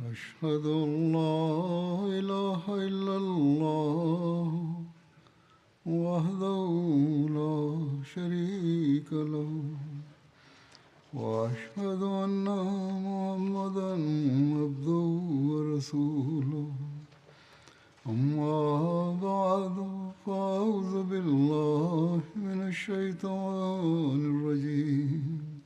أشهد أن لا إله إلا الله وحده لا شريك له وأشهد أن محمدا عبده ورسوله أما بعد فأعوذ بالله من الشيطان الرجيم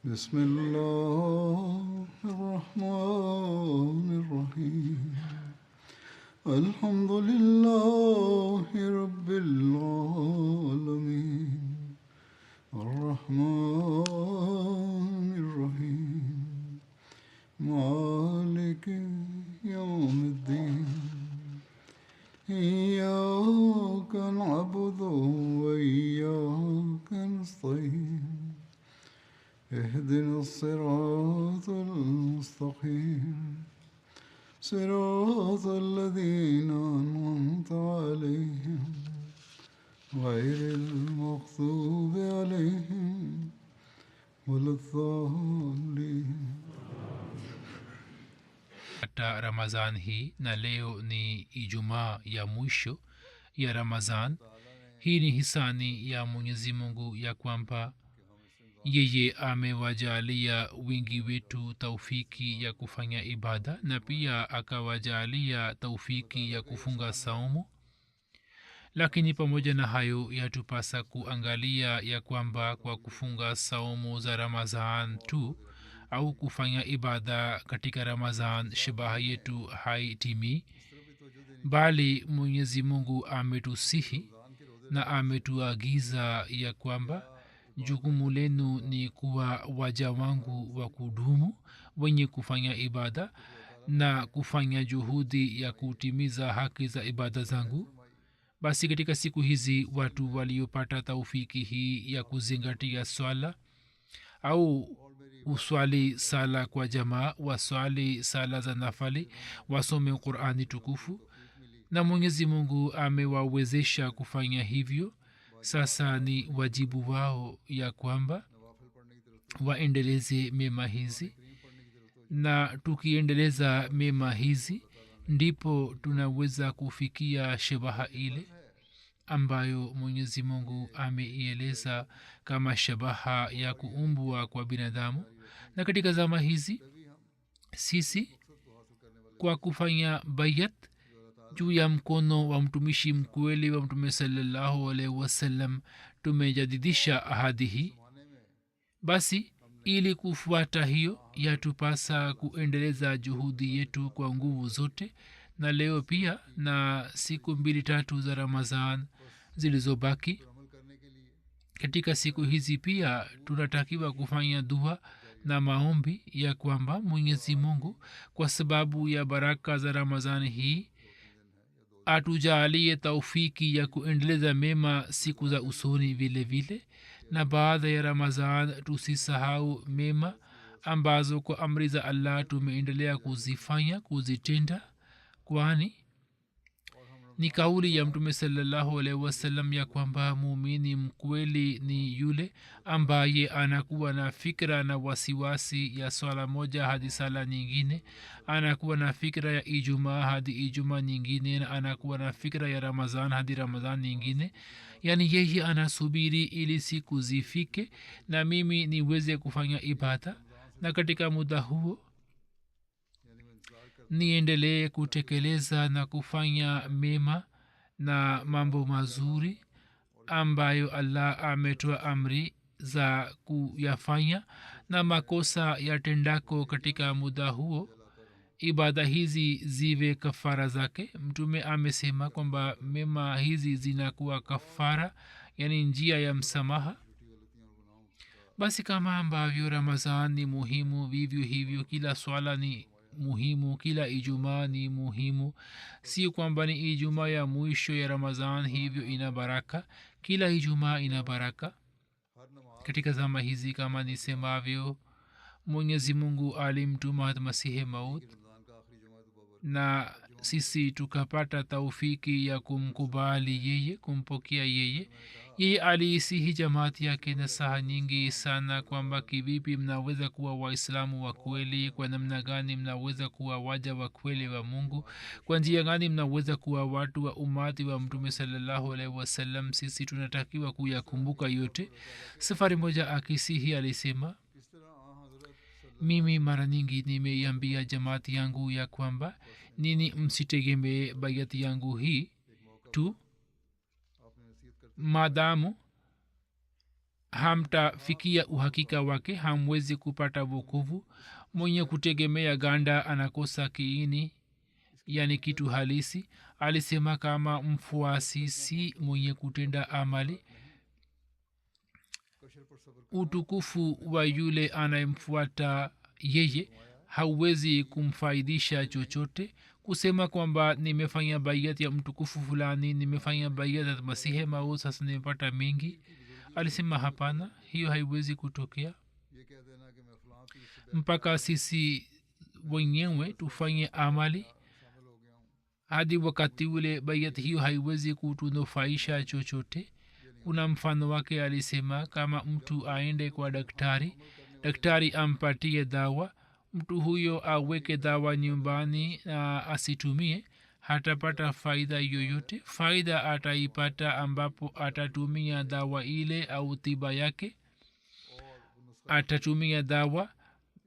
بسم الله الرحمن الرحيم الحمد لله رب العالمين الرحمن الرحيم مالك يوم الدين إياك نعبد وإياك نستعين اهدنا الصراط المستقيم صراط الذين أنعمت عليهم غير المغضوب عليهم ولا الضالين. Hata Ramadhan hii na leo ni Ijumaa ya mwisho ya Ramadhan. Hii ni hisani ya Mwenyezi Mungu ya kwamba yeye amewajalia wingi wetu taufiki ya kufanya ibada na pia akawajalia taufiki ya kufunga saumu. Lakini pamoja na hayo yatupasa kuangalia ya kwamba kwa kufunga saumu za Ramadhan tu au kufanya ibada katika Ramadhan shabaha yetu haitimi, bali Mwenyezi Mungu ametusihi na ametuagiza ya kwamba jukumu lenu ni kuwa waja wangu wa kudumu wenye kufanya ibada na kufanya juhudi ya kutimiza haki za ibada zangu. Basi katika siku hizi watu waliopata taufiki hii ya kuzingatia swala au uswali sala kwa jamaa, waswali sala za nafali, wasome Qur'ani tukufu, na Mwenyezi Mungu amewawezesha kufanya hivyo. Sasa ni wajibu wao ya kwamba waendeleze mema hizi, na tukiendeleza mema hizi ndipo tunaweza kufikia shabaha ile ambayo Mwenyezi Mungu ameieleza kama shabaha ya kuumbwa kwa binadamu. Na katika zama hizi sisi kwa kufanya bayat juu ya mkono wa mtumishi mkweli wa Mtume sallallahu alaihi wasallam tumejadidisha ahadi hii. Basi ili kufuata hiyo yatupasa kuendeleza juhudi yetu kwa nguvu zote, na leo pia na siku 2-3 za Ramadhan zilizobaki. Katika siku hizi pia tunatakiwa kufanya dua na maombi ya kwamba Mwenyezi Mungu kwa sababu ya baraka za Ramadhan hii atujalie taufiki ya kuendeleza mema siku za usoni vile vile, na baada ya Ramadhan tusisahau mema ambazo kwa amri za Allah tumeendelea kuzifanya kuzitenda, kwani ni kauli ya Mtume sallallahu alaihi wasallam ya kwamba muumini mkweli ni yule ambaye anakuwa na fikra na wasiwasi ya swala moja hadi sala nyingine, anakuwa na fikra ya Ijumaa hadi Ijumaa nyingine, na anakuwa na fikra ya Ramadhan hadi Ramadhan nyingine. Yani yeye anasubiri ili siku zifike na mimi niweze kufanya ibada, na katika muda huo niendelee kutekeleza na kufanya mema na mambo mazuri ambayo Allah ametoa amri za kuyafanya, na makosa yatendako katika muda huo ibada hizi ziwe kafara zake. Mtume amesema kwamba mema hizi zinakuwa kafara, yani njia ya msamaha. Basi kama ambavyo Ramadhan ni muhimu, vivyo hivyo kila swala ni muhimu, kila Ijumaa ni muhimu. Si kwamba ni Ijumaa ya mwisho ya Ramadhan hivyo ina baraka, kila Ijumaa ina baraka. Katika zama hizi kama nisemavyo, Mwenyezi Mungu alimtuma Masihi Maud, na sisi tukapata taufiki ya kumkubali yeye, kumpokea yeye. yeye aliisihi jamaati yake nasaha nyingi sana kwamba kivipi mnaweza kuwa waislamu wa kweli, kwa namna gani mnaweza kuwa waja wa kweli wa mungu, kwa njia gani mnaweza kuwa watu wa umati wa mtume salallahu alaihi wasallam. Sisi tunatakiwa kuyakumbuka yote. safari moja akisihi alisema, mimi mara nyingi nimeiambia jamaati yangu ya kwamba nini msitegemee bayati yangu hii tu, maadamu hamtafikia uhakika wake hamwezi kupata wokovu. Mwenye kutegemea ganda anakosa kiini, yani kitu halisi. Alisema kama mfuasi si mwenye kutenda amali, utukufu wa yule anayemfuata yeye hauwezi kumfaidisha chochote. Kusema kwamba nimefanya bayat ya mtukufu fulani, nimefanya bayat ya masihi maud, sasa nimepata mengi, alisema hapana, hiyo haiwezi kutokea mpaka sisi wenyewe tufanye amali. hadi wakati ule bayat hiyo haiwezi kutunufaisha chochote. kuna mfano wake, alisema kama mtu aende kwa daktari, daktari ampatie dawa, mtu huyo aweke dawa nyumbani na asitumie, hatapata faida yoyote. faida ataipata ambapo atatumia dawa ile au tiba yake, atatumia dawa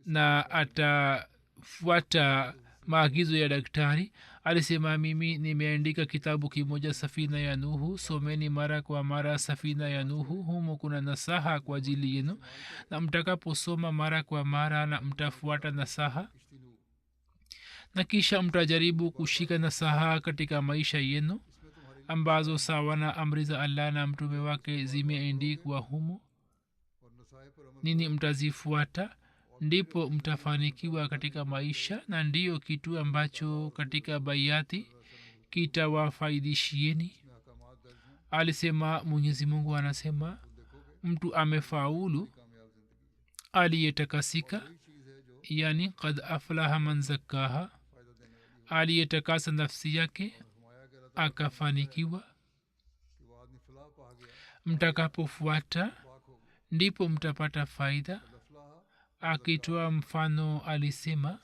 na atafuata maagizo ya daktari. alisema mimi nimeandika kitabu kimoja, safina ya nuhu, someni mara kwa mara safina ya nuhu, humo kuna nasaha kwa ajili yenu, na mtakaposoma mara kwa mara na mtafuata nasaha na kisha mtajaribu kushika nasaha katika maisha yenu ambazo sawa na amri za allah na mtume wake zimeandikwa humo, nini mtazifuata, ndipo mtafanikiwa katika maisha, na ndiyo kitu ambacho katika bayati kitawafaidishieni. alisema mwenyezi mungu anasema, mtu amefaulu aliyetakasika, yani kad aflaha man zakkaha, aliyetakasa nafsi yake akafanikiwa. mtakapofuata ndipo mtapata faida. akitoa mfano alisema,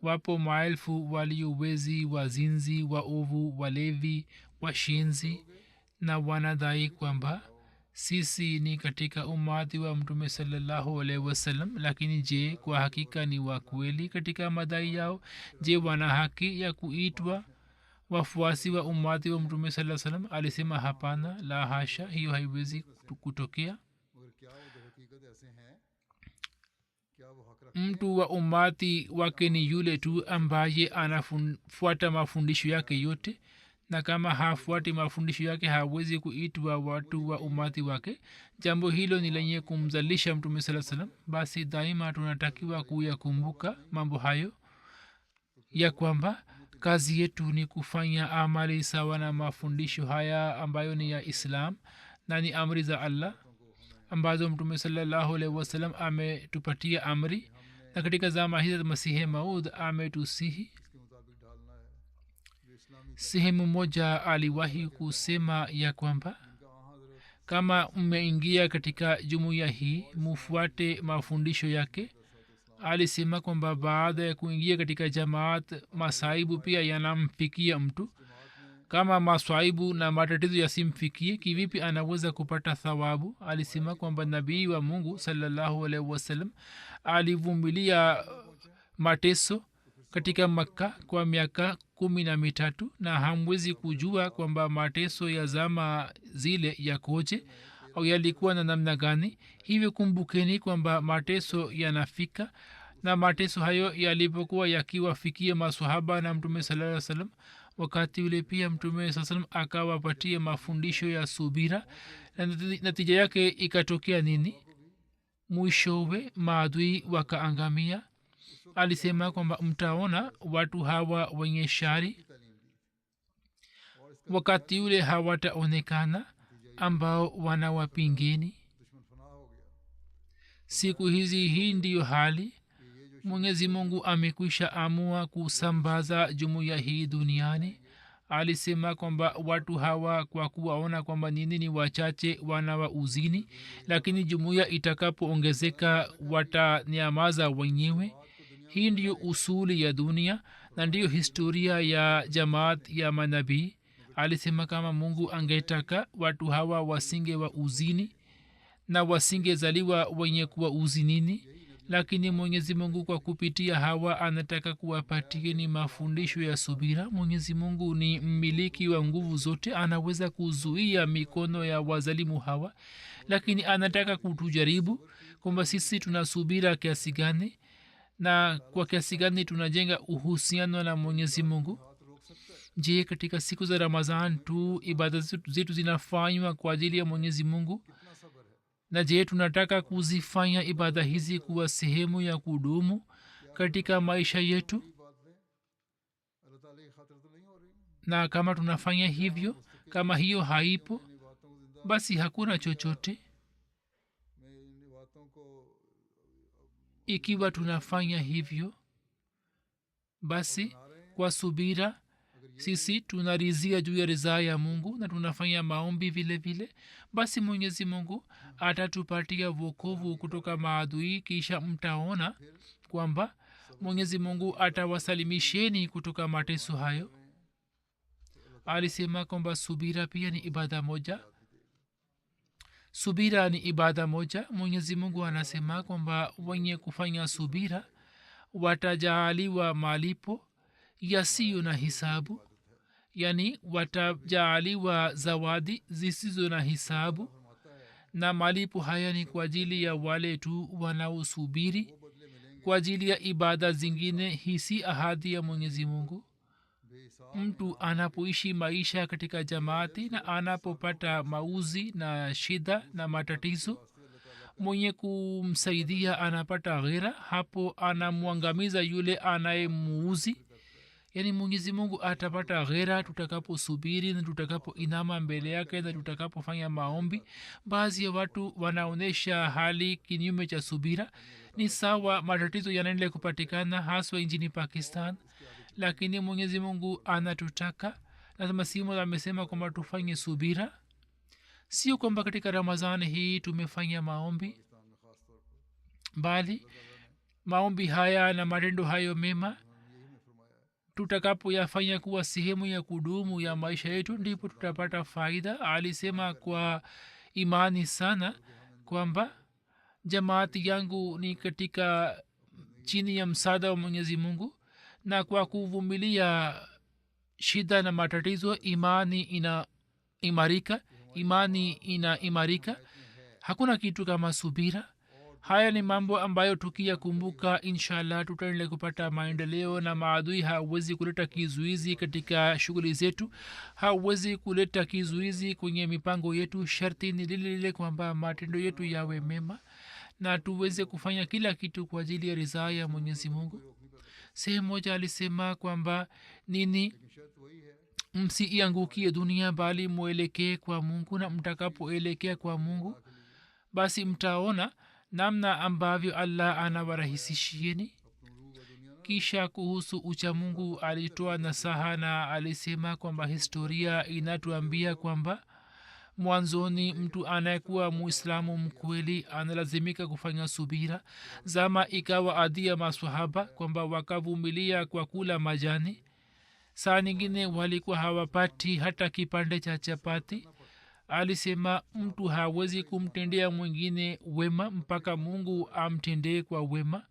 wapo maelfu waliowezi, wazinzi, waovu, walevi, washinzi, na wanadai kwamba sisi ni katika umati wa mtume salallahu alaihi wasallam, lakini je, kwa hakika ni wa kweli katika madai yao? je, wana haki ya kuitwa wafuasi wa umati wa mtume sallallahu alaihi wasallam? alisema hapana, la hasha, hiyo haiwezi kutokea. mtu wa umati wake ni yule tu ambaye anafuata mafundisho yake yote, na kama hafuati mafundisho yake hawezi kuitwa watu wa umati wake. jambo hilo ni lenye kumzalisha mtume sallallahu alaihi wasallam. basi daima tunatakiwa kuyakumbuka mambo hayo, ya kwamba kazi yetu ni kufanya amali sawa na mafundisho haya ambayo ni ya islam na ni amri za allah ambazo mtume sallallahu alaihi wasallam ametupatia amri, na katika zama hizi za masihi maud ametusihi. sehemu moja aliwahi kusema ya kwamba kama mmeingia katika jumuiya hii mufuate mafundisho yake. alisema kwamba baada ya kuingia katika jamaat masaibu pia yanamfikia mtu. kama maswaibu na matatizo yasimfikie, kivipi anaweza kupata thawabu? alisema kwamba nabii wa mungu sallallahu alaihi wasallam alivumilia mateso katika makka kwa miaka 13, na hamwezi kujua kwamba mateso ya zama zile yakoje au yalikuwa na namna gani. hivyo kumbukeni kwamba mateso yanafika, na mateso hayo yalipokuwa yakiwafikia maswahaba na mtume sallallahu alaihi wasallam, wakati ule pia mtume saa salam akawapatia mafundisho ya subira, na natija yake ikatokea nini? mwishowe maadui wakaangamia. alisema kwamba mtaona watu hawa wenye shari wakati ule hawataonekana ambao wanawapingeni. siku hizi hii ndiyo hali. mwenyezi mungu amekwisha amua kusambaza jumuiya hii duniani. alisema kwamba watu hawa kwa kuwaona kwamba nini ni wachache wanawauzini, lakini jumuiya itakapoongezeka watanyamaza wenyewe. hii ndiyo usuli ya dunia na ndiyo historia ya jamaat ya manabii. alisema kama mungu angetaka watu hawa wasinge wa uzini na wasingezaliwa wenye kuwa uzinini, lakini mwenyezi mungu kwa kupitia hawa anataka kuwapatieni mafundisho ya subira. mwenyezi mungu ni mmiliki wa nguvu zote, anaweza kuzuia mikono ya wazalimu hawa, lakini anataka kutujaribu kwamba sisi tuna subira kiasi gani na kwa kiasi gani tunajenga uhusiano na mwenyezi mungu. je, katika siku za ramazan tu ibada zetu zinafanywa kwa ajili ya mwenyezi mungu? na je, tunataka kuzifanya ibada hizi kuwa sehemu ya kudumu katika maisha yetu? na kama tunafanya hivyo, kama hiyo haipo, basi hakuna chochote. ikiwa tunafanya hivyo, basi kwa subira sisi tunarizia juu ya ridhaa ya mungu na tunafanya maombi vile vile, basi mwenyezi mungu atatupatia wokovu kutoka maadui. kisha mtaona kwamba mwenyezi mungu atawasalimisheni kutoka mateso hayo. alisema kwamba subira pia ni ibada moja. subira ni ibada moja. mwenyezi mungu anasema kwamba wenye kufanya subira watajaaliwa malipo yasiyo na hisabu, yani watajaaliwa zawadi zisizo na hisabu, na malipo haya ni kwa ajili ya wale tu wanaosubiri kwa ajili ya ibada zingine. hii si ahadi ya mwenyezi mungu. mtu anapoishi maisha katika jamaati na anapopata mauzi na shida na matatizo, mwenye kumsaidia anapata ghera, hapo anamwangamiza yule anayemuuzi. yaani mwenyezi mungu atapata ghera tutakaposubiri na tutakapoinama mbele yake na tutakapofanya maombi. baadhi ya watu wanaonyesha hali kinyume cha subira. ni sawa matatizo yanaendelea kupatikana haswa nchini pakistan, lakini mwenyezi mungu anatutaka na masimu amesema kwamba tufanye subira. sio kwamba katika ramazani hii tumefanya maombi, bali maombi haya na matendo hayo mema tutakapoyafanya kuwa sehemu ya kudumu ya maisha yetu, ndipo tutapata faida. alisema kwa imani sana kwamba jamaati yangu ni katika chini ya msaada wa mwenyezi mungu, na kwa kuvumilia shida na matatizo imani inaimarika. hakuna kitu kama subira. haya ni mambo ambayo tukiyakumbuka inshallah tutaendelea kupata maendeleo, na maadui hawezi kuleta kizuizi katika shughuli zetu, hawezi kuleta kizuizi kwenye mipango yetu. sharti ni lile lile kwamba matendo yetu yawe mema na tuweze kufanya kila kitu kwa ajili ya ridhaa ya mwenyezi mungu. sehemu moja alisema kwamba nini, msiiangukie dunia bali mwelekee kwa mungu, na mtakapoelekea kwa mungu basi mtaona namna ambavyo allah anawarahisishieni. kisha kuhusu uchamungu alitoa nasaha na alisema kwamba historia inatuambia kwamba mwanzoni mtu anayekuwa muislamu mkweli analazimika kufanya subira. zama ikawa adhi ya maswahaba kwamba wakavumilia kwa kula majani. saa nyingine walikuwa hawapati hata kipande cha chapati. alisema mtu hawezi kumtendea mwingine wema mpaka mungu amtendee kwa wema.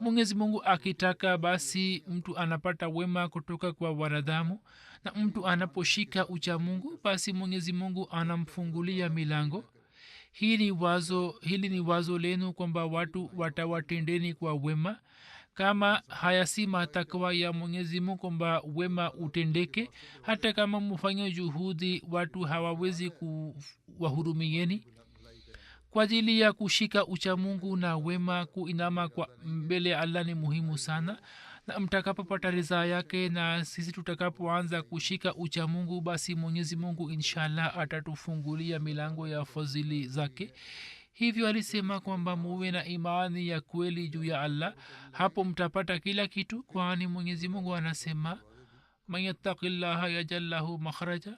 mwenyezi mungu akitaka basi mtu anapata wema kutoka kwa wanadamu, na mtu anaposhika ucha mungu basi mwenyezi mungu anamfungulia milango. hili ni wazo lenu kwamba watu watawatendeni kwa wema. kama haya si matakwa ya mwenyezi mungu kwamba wema utendeke, hata kama mufanye juhudi watu hawawezi kuwahurumieni. kwa ajili ya kushika uchamungu na wema, kuinama kwa mbele ya allah ni muhimu sana, na mtakapopata ridhaa yake na sisi tutakapoanza kushika uchamungu, basi mwenyezi mungu inshallah atatufungulia milango ya fadhili zake. hivyo alisema kwamba muwe na imani ya kweli juu ya allah, hapo mtapata kila kitu, kwani mwenyezi mungu anasema man yattaqillaha yaj'al lahu makhraja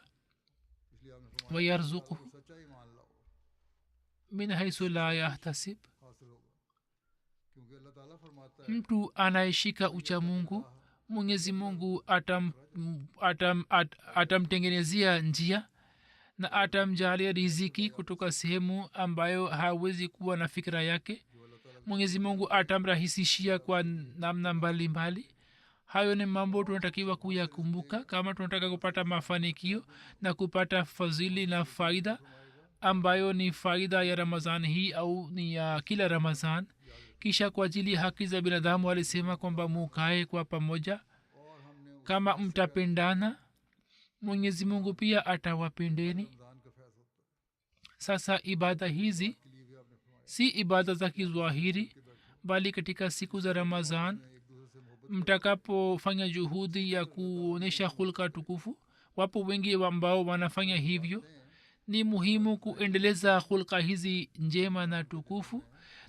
wa yarzuqhu min haythu la yahtasib. Mtu anayeshika ucha Mungu, Mwenyezi Mungu atamtengenezea njia na atamjalia riziki kutoka sehemu ambayo hawezi kuwa na fikra yake. Mwenyezi Mungu atamrahisishia kwa namna mbalimbali. Hayo ni mambo tunatakiwa kuyakumbuka kama tunataka kupata mafanikio na kupata fadhili na faida ambayo ni faida ya Ramadhani hii au ni ya kila Ramadhani. Kisha kwa ajili ya haki za binadamu alisema kwamba mukae kwa pamoja. Kama mtapendana, Mwenyezi Mungu pia atawapendeni. Sasa ibada hizi si ibada za kizwahiri, bali katika siku za Ramadhan mtakapofanya juhudi ya kuonesha hulka tukufu, wapo wengi ambao wanafanya hivyo. Ni muhimu kuendeleza hulka hizi njema na tukufu,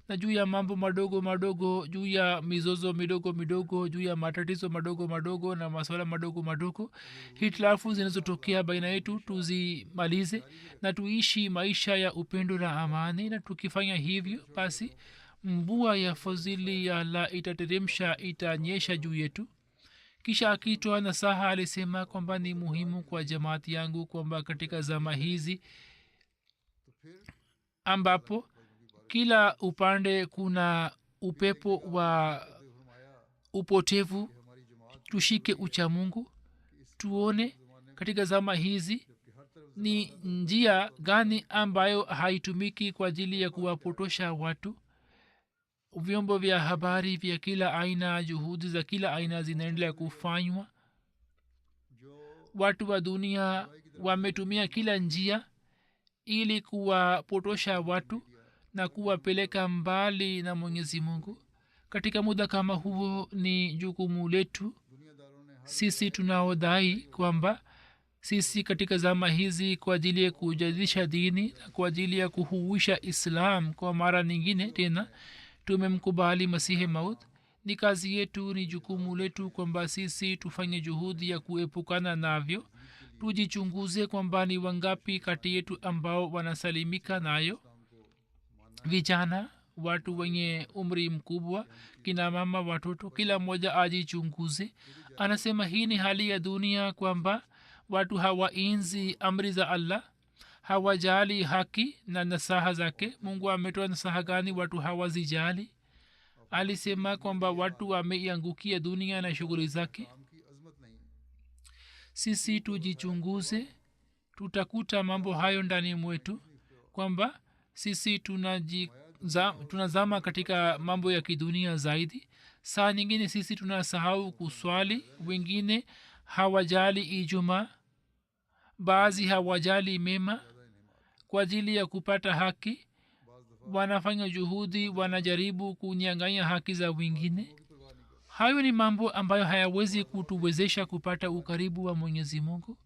na juu ya mambo madogo madogo, juu ya mizozo midogo midogo, juu ya matatizo madogo madogo na masuala madogo madogo, hitilafu zinazotokea baina yetu tuzimalize na tuishi maisha ya upendo na amani. Na tukifanya hivyo, basi mvua ya fadhili ya Allah itateremsha, itanyesha juu yetu. Kisha akitoa nasaha alisema kwamba ni muhimu kwa jamaati yangu kwamba katika zama hizi ambapo kila upande kuna upepo wa upotevu, tushike ucha Mungu. Tuone katika zama hizi ni njia gani ambayo haitumiki kwa ajili ya kuwapotosha watu. Vyombo vya habari vya kila aina, juhudi za kila aina zinaendelea kufanywa. Watu wa dunia wametumia kila njia ili kuwapotosha watu na kuwapeleka mbali na Mwenyezi Mungu. Katika muda kama huo, ni jukumu letu sisi tunaodai kwamba sisi katika zama hizi kwa ajili ya kujadisha dini na kwa ajili ya kuhuisha Islam kwa mara nyingine tena tumemkubali Masihi Maud, ni kazi yetu, ni jukumu letu kwamba sisi tufanye juhudi ya kuepukana navyo. Tujichunguze kwamba ni wangapi kati yetu ambao wanasalimika nayo. Vijana, watu wenye umri mkubwa, kina mama, watoto, kila mmoja ajichunguze. Anasema hii ni hali ya dunia kwamba watu hawaenzi amri za Allah, hawajali haki na nasaha zake. Mungu ametoa nasaha gani watu hawazijali? Alisema kwamba watu wameiangukia dunia na shughuli zake. Sisi tujichunguze, tutakuta mambo hayo ndani mwetu kwamba sisi tunazama katika mambo ya kidunia zaidi. Saa nyingine sisi tunasahau kuswali, wengine hawajali Ijumaa, baadhi hawajali mema. Kwa ajili ya kupata haki wanafanya juhudi, wanajaribu kunyang'anya haki za wengine. Hayo ni mambo ambayo hayawezi kutuwezesha kupata ukaribu wa Mwenyezi Mungu.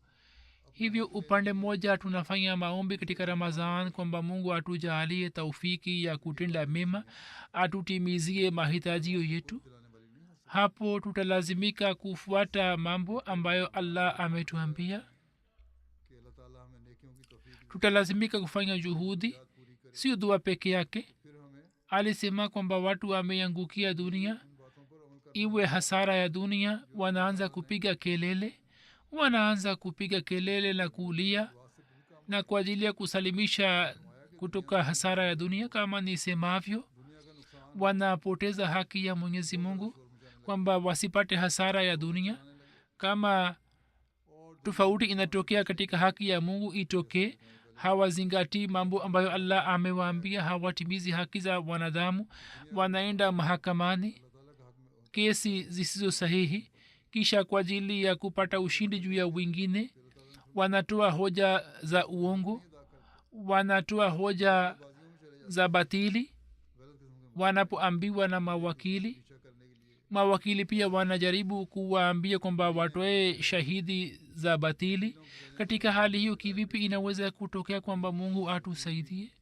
Hivyo upande mmoja tunafanya maombi katika Ramadhan kwamba Mungu atujalie taufiki ya kutenda mema, atutimizie mahitaji yetu. Hapo tutalazimika kufuata mambo ambayo Allah ametuambia. Tutalazimika kufanya juhudi, sio dua peke yake. Alisema kwamba watu wameangukia dunia, iwe hasara ya dunia, wanaanza kupiga kelele na kulia, na kwa ajili ya kusalimisha kutoka hasara ya dunia, kama nisemavyo, wanapoteza haki ya Mwenyezi Mungu kwamba wasipate hasara ya dunia. Kama tofauti inatokea katika haki ya Mungu itokee. Hawazingati mambo ambayo Allah amewaambia, hawatimizi haki za wanadamu, wanaenda mahakamani, kesi zisizo sahihi. Kisha kwa ajili ya kupata ushindi juu ya wengine wanatoa hoja za uongo, wanatoa hoja za batili. Wanapoambiwa na mawakili pia wanajaribu kuwaambia kwamba watoe shahidi za batili. Katika hali hiyo, kivipi inaweza kutokea kwamba Mungu atusaidie?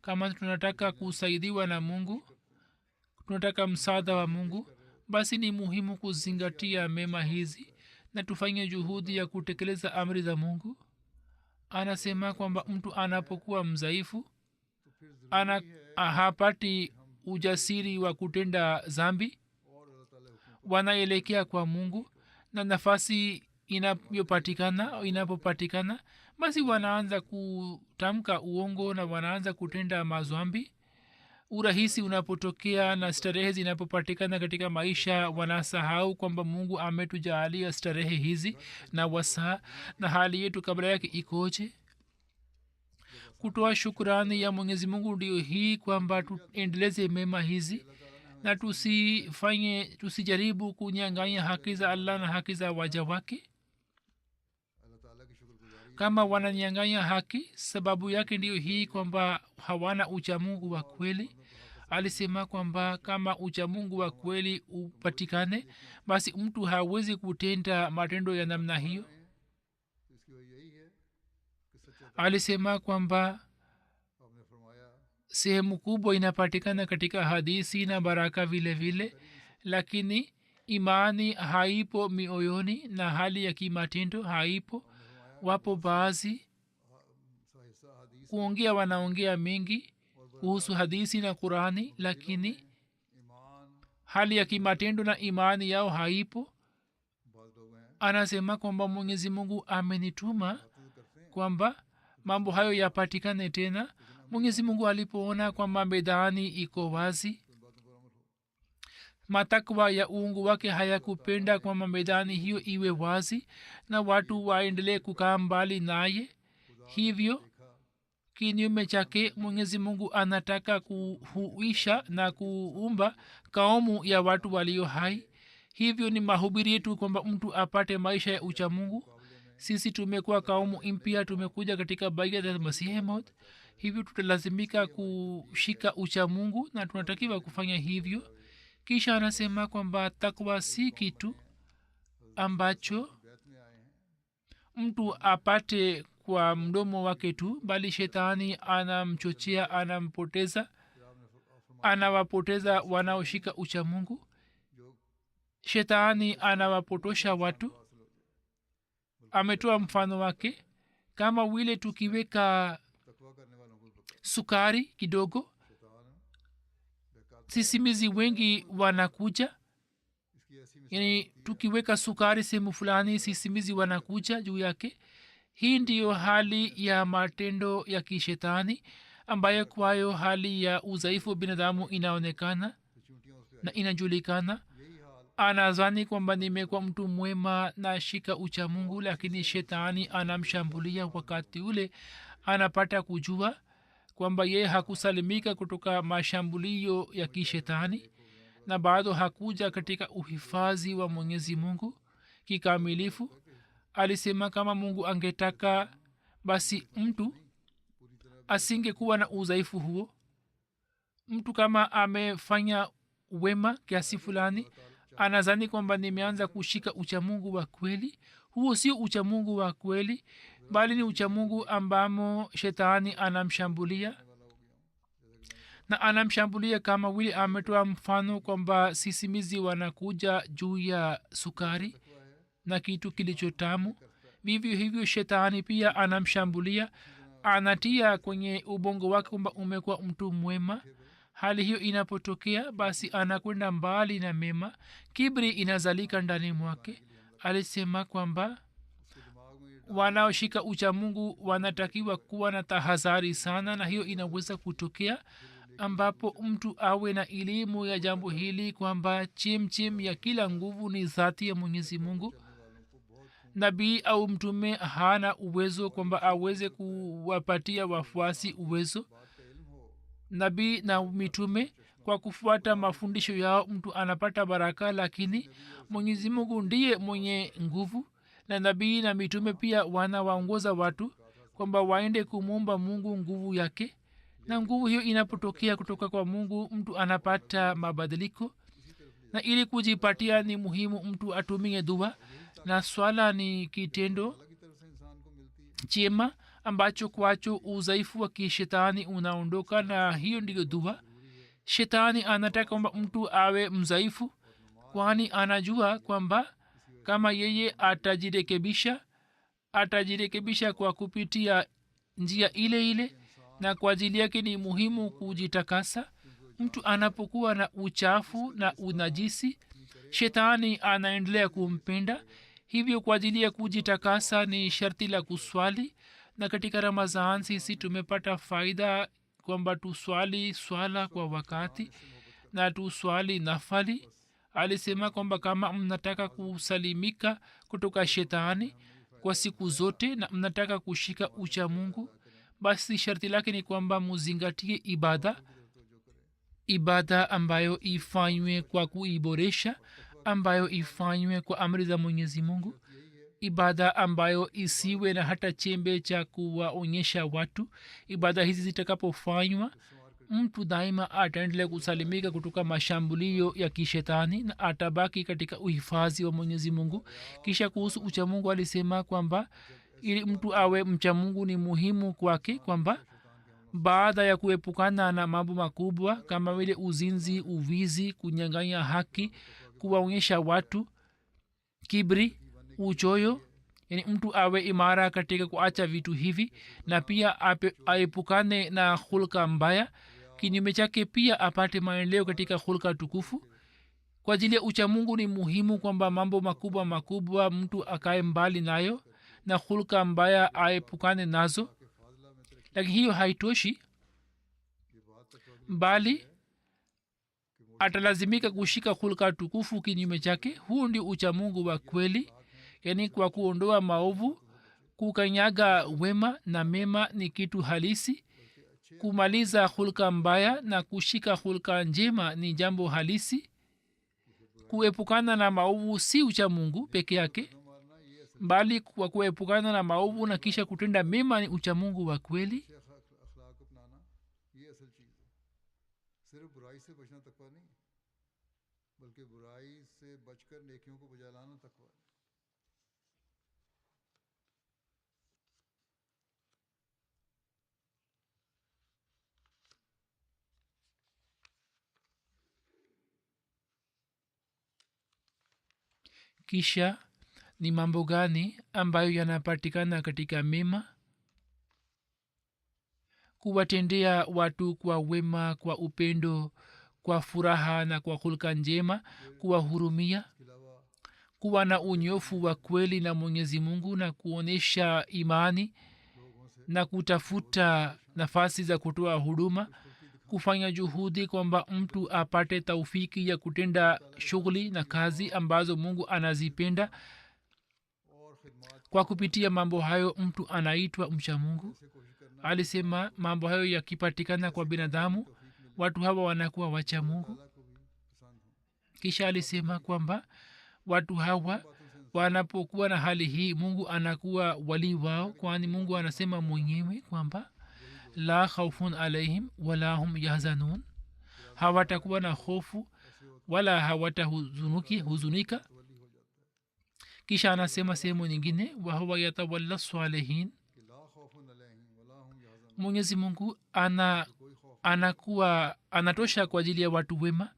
Kama tunataka kusaidiwa na Mungu, tunataka msaada wa Mungu, basi ni muhimu kuzingatia mema hizi. na tufanye juhudi ya kutekeleza amri za mungu. Anasema kwamba mtu anapokuwa mzaifu hapati ujasiri wa kutenda zambi, wanaelekea kwa mungu, na nafasi inapopatikana basi wanaanza kutamka uongo na wanaanza kutenda mazambi. Urahisi unapotokea na starehe zinapopatikana katika maisha, wanasahau kwamba mungu ametujaalia starehe hizi na wasaa, na hali yetu kabla yake ikoje. Kutoa shukrani ya mwenyezi mungu ndio hii kwamba tuendeleze mema hizi na tusijaribu kunyang'anya haki za allah na haki za waja wake. Kama wananyang'anya haki, sababu yake ndio hii kwamba hawana uchamungu wa kweli. Alisema kwamba kama uchamungu wa kweli upatikane, basi mtu hawezi kutenda matendo ya namna hiyo. Alisema kwamba sehemu kubwa inapatikana katika hadisi na baraka vile vile, lakini imani haipo mioyoni na hali ya kimatendo haipo. Wapo baadhi kuongea, wanaongea mengi kuhusu hadisi na Qurani, lakini hali ya kimatendo na imani yao haipo. Anasema kwamba mwenyezi mungu amenituma kwamba mambo hayo yapatikane tena. Mwenyezi mungu alipoona kwamba medani iko wazi, matakwa ya uungu wake hayakupenda kwamba medani hiyo iwe wazi na watu waendelee kukaa mbali naye. Hivyo kinyume chake mwenyezi mungu anataka kuhuisha na kuumba kaumu ya watu walio hai. Hivyo ni mahubiri yetu kwamba mtu apate maisha ya uchamungu. Sisi tumekuwa kaumu mpya, tumekuja katika baiat ya masihi maud, hivyo tutalazimika kushika uchamungu na tunatakiwa kufanya hivyo. Kisha anasema kwamba takwa si kitu ambacho mtu apate kwa mdomo wake tu, bali shetani anamchochea, anampoteza, anawapoteza wanaoshika uchamungu. Shetani anawapotosha watu. Ametoa mfano wake kama vile tukiweka sukari kidogo, sisimizi wengi wanakuja. Yani tukiweka sukari sehemu fulani, sisimizi wanakuja juu yake. Hii ndiyo hali ya matendo ya kishetani ambayo kwayo hali ya udhaifu wa binadamu inaonekana na inajulikana. Anazani kwamba nimekuwa mtu mwema na shika ucha mungu, lakini shetani anamshambulia. Wakati ule anapata kujua kwamba yeye hakusalimika kutoka mashambulio ya kishetani na bado hakuja katika uhifadhi wa mwenyezi mungu kikamilifu. Alisema kama mungu angetaka basi mtu asingekuwa na udhaifu huo. Mtu kama amefanya wema kiasi fulani, anazani kwamba nimeanza kushika uchamungu wa kweli. Huo sio uchamungu wa kweli, bali ni uchamungu ambamo shetani anamshambulia, na anamshambulia kama vile ametoa mfano kwamba sisimizi wanakuja juu ya sukari na kitu kilichotamu. Vivyo hivyo shetani pia anamshambulia, anatia kwenye ubongo wake kwamba umekuwa mtu mwema. Hali hiyo inapotokea, basi anakwenda mbali na mema, kibri inazalika ndani mwake. Alisema kwamba wanaoshika uchamungu wanatakiwa kuwa na tahadhari sana, na hiyo inaweza kutokea ambapo mtu awe na elimu ya jambo hili kwamba chemchem ya kila nguvu ni dhati ya mwenyezi mungu. Nabii au mtume hana uwezo kwamba aweze kuwapatia wafuasi uwezo. Nabii na mitume kwa kufuata mafundisho yao mtu anapata baraka, lakini mwenyezi mungu ndiye mwenye nguvu, na nabii na mitume pia wanawaongoza watu kwamba waende kumwomba mungu nguvu yake, na nguvu hiyo inapotokea kutoka kwa mungu mtu anapata mabadiliko. Na ili kujipatia ni muhimu mtu atumie dua, na swala ni kitendo chema ambacho kwacho udhaifu wa kishetani unaondoka, na hiyo ndiyo dua. Shetani anataka kwamba mtu awe mdhaifu, kwani anajua kwamba kama yeye atajirekebisha kwa kupitia njia ile ile, na kwa ajili yake ni muhimu kujitakasa. mtu anapokuwa na uchafu na unajisi, shetani anaendelea kumpenda. hivyo kwa ajili ya kujitakasa ni sharti la kuswali, na katika Ramadhan sisi tumepata faida kwamba tuswali swala kwa wakati na tuswali nafali. alisema kwamba kama mnataka kusalimika kutoka shetani kwa siku zote na mnataka kushika ucha Mungu, basi sharti lake ni kwamba muzingatie ibada ambayo ifanywe kwa kuiboresha, ambayo ifanywe kwa amri za Mwenyezi Mungu, ibada ambayo isiwe na hata chembe cha kuwaonyesha watu. ibada hizi zitakapofanywa, mtu daima ataendelea kusalimika kutoka mashambulio ya kishetani na atabaki katika uhifadhi wa Mwenyezi Mungu. kisha kuhusu ucha Mungu alisema kwamba ili mtu awe mcha Mungu ni muhimu kwake kwamba baada ya kuepukana na mambo makubwa kama vile uzinzi, uvizi, kunyang'anya haki, kuwaonyesha watu, kibri, uchoyo, yani mtu awe imara katika kuacha vitu hivi, na pia aepukane na hulka mbaya. kinyume chake pia apate maendeleo katika hulka tukufu. kwa ajili ya ucha Mungu ni muhimu kwamba mambo makubwa mtu akae mbali nayo na hulka mbaya aepukane nazo. lakini hiyo haitoshi, bali atalazimika kushika hulka tukufu kinyume chake. huu ndio ucha Mungu wa kweli, yani kwa kuondoa maovu, kukanyaga wema na mema ni kitu halisi. kumaliza hulka mbaya na kushika hulka njema ni jambo halisi. kuepukana na maovu si ucha Mungu peke yake, bali kwa kuepukana na maovu na kisha kutenda mema ni ucha Mungu wa kweli. kisha ni mambo gani ambayo yanapatikana katika mema? kuwatendea watu kwa wema, kwa upendo, kwa furaha na kwa hulka njema, kuwahurumia, kuwa na unyofu wa kweli na Mwenyezi Mungu na kuonesha imani na kutafuta nafasi za kutoa huduma, kufanya juhudi kwamba mtu apate taufiki ya kutenda shughuli na kazi ambazo Mungu anazipenda. kwa kupitia mambo hayo mtu anaitwa mcha Mungu. alisema mambo hayo yakipatikana kwa binadamu, watu hawa wanakuwa wacha Mungu. kisha alisema kwamba watu hawa wanapokuwa na hali hii, Mungu anakuwa wali wao, kwani Mungu anasema mwenyewe kwamba la khawfun alaihim wala hum yahzanun, hawatakuwa na hofu wala hawatahuzunika. kisha anasema sehemu nyingine, wa huwa yatawalla salihin, Mwenyezi Mungu anakuwa anatosha kwa ajili ya watu wema.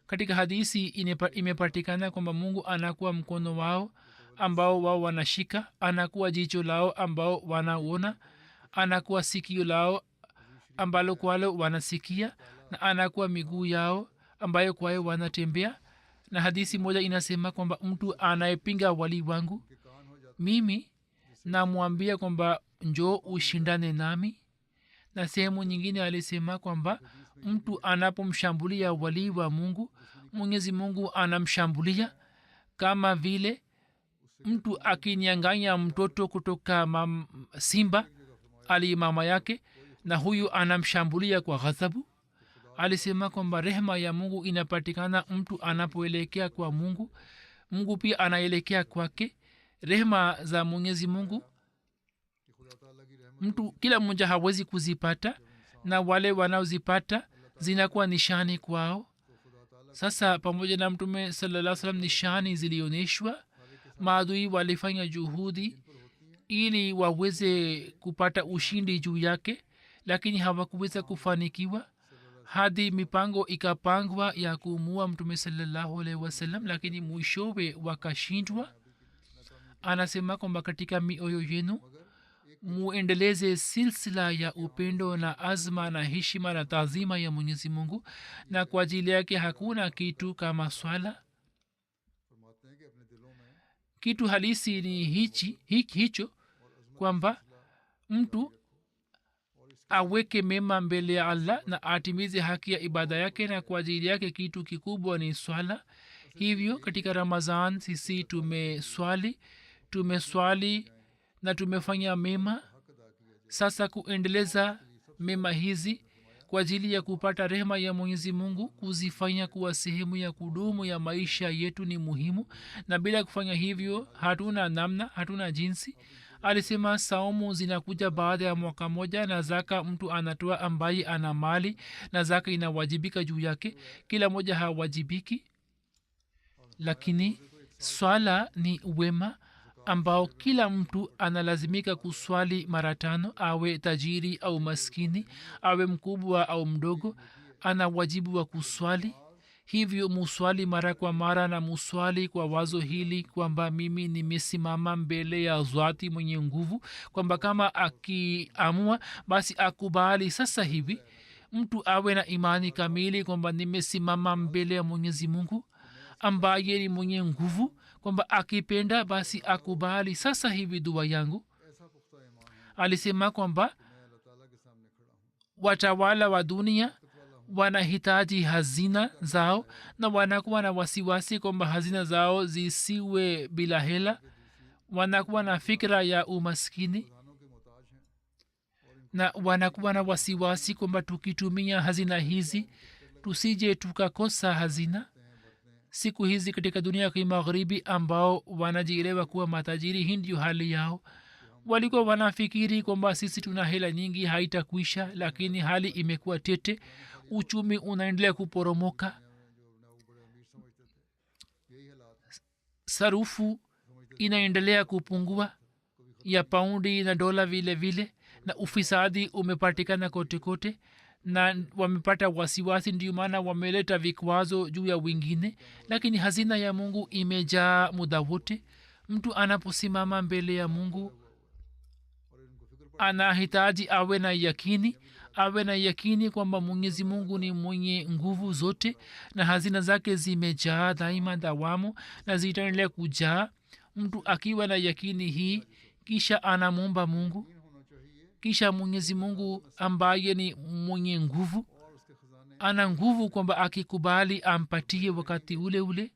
katika hadisi imepatikana kwamba Mungu anakuwa mkono wao ambao wao wanashika, anakuwa jicho lao ambao wanaona, anakuwa sikio lao ambalo kwalo wanasikia, na anakuwa miguu yao ambayo kwayo wanatembea. na hadisi moja inasema kwamba mtu anayepinga wali wangu, mimi namwambia kwamba njoo ushindane nami. na sehemu nyingine alisema kwamba mtu anapomshambulia wali wa Mungu, Mwenyezi Mungu anamshambulia kama vile mtu akinyang'anya mtoto kutoka simba ali mama yake, na huyu anamshambulia kwa ghadhabu. alisema kwamba rehema ya Mungu inapatikana mtu anapoelekea kwa Mungu, Mungu pia anaelekea kwake. rehema za Mwenyezi Mungu mtu kila mmoja hawezi kuzipata, na wale wanaozipata zinakuwa nishani kwao. sasa pamoja na Mtume sallallahu alaihi wasallam nishani zilioneshwa, maadui walifanya juhudi ili waweze kupata ushindi juu yake, lakini hawakuweza kufanikiwa hadi mipango ikapangwa ya kuumua Mtume sallallahu alaihi wasallam, lakini mwishowe wakashindwa. anasema kwamba katika mioyo yenu muendeleze silsila ya upendo na azma na heshima na taazima ya mwenyezi mungu, na kwa ajili yake hakuna kitu kama swala. Kitu halisi ni hicho kwamba mtu aweke mema mbele ya allah na atimize haki ya ibada yake, na kwa ajili yake kitu kikubwa ni swala. hivyo katika ramazan sisi tumeswali na tumefanya mema. sasa kuendeleza mema hizi kwa ajili ya kupata rehema ya mwenyezi mungu, kuzifanya kuwa sehemu ya kudumu ya maisha yetu ni muhimu, na bila kufanya hivyo hatuna namna, hatuna jinsi. Alisema saumu zinakuja baada ya mwaka moja, na zaka mtu anatoa ambaye ana mali na zaka inawajibika juu yake, kila moja hawajibiki. Lakini swala ni wema ambao kila mtu analazimika kuswali mara 5, awe tajiri au maskini, awe mkubwa au mdogo, ana wajibu wa kuswali. hivyo muswali mara kwa mara, na muswali kwa wazo hili kwamba mimi nimesimama mbele ya zwati mwenye nguvu, kwamba kama akiamua basi akubali sasa hivi. mtu awe na imani kamili kwamba nimesimama mbele ya mwenyezi mungu ambaye ni mwenye nguvu, kwamba akipenda basi akubali sasa hivi dua yangu. alisema kwamba watawala wa dunia wanahitaji hazina zao, na wanakuwa na wasiwasi kwamba hazina zao zisiwe bila hela. wanakuwa na fikra ya umaskini, na wanakuwa na wasiwasi kwamba tukitumia hazina hizi tusije tukakosa hazina. siku hizi katika dunia ya kimagharibi ambao wanajielewa kuwa matajiri, hii ndio hali yao. walikuwa wanafikiri kwamba sisi tuna hela nyingi haitakwisha, lakini hali imekuwa tete, uchumi unaendelea kuporomoka, sarufu inaendelea kupungua ya paundi na dola vile vile, na ufisadi umepatikana kote kote, na wamepata wasiwasi, ndio maana wameleta vikwazo juu ya wengine. lakini hazina ya mungu imejaa muda wote. mtu anaposimama mbele ya mungu anahitaji awe na yakini kwamba mwenyezi mungu ni mwenye nguvu zote, na hazina zake zimejaa daima dawamu na zitaendelea kujaa. mtu akiwa na yakini hii, kisha anamwomba mungu, kisha mwenyezi mungu ambaye ni mwenye nguvu ana nguvu kwamba akikubali ampatie wakati ule ule.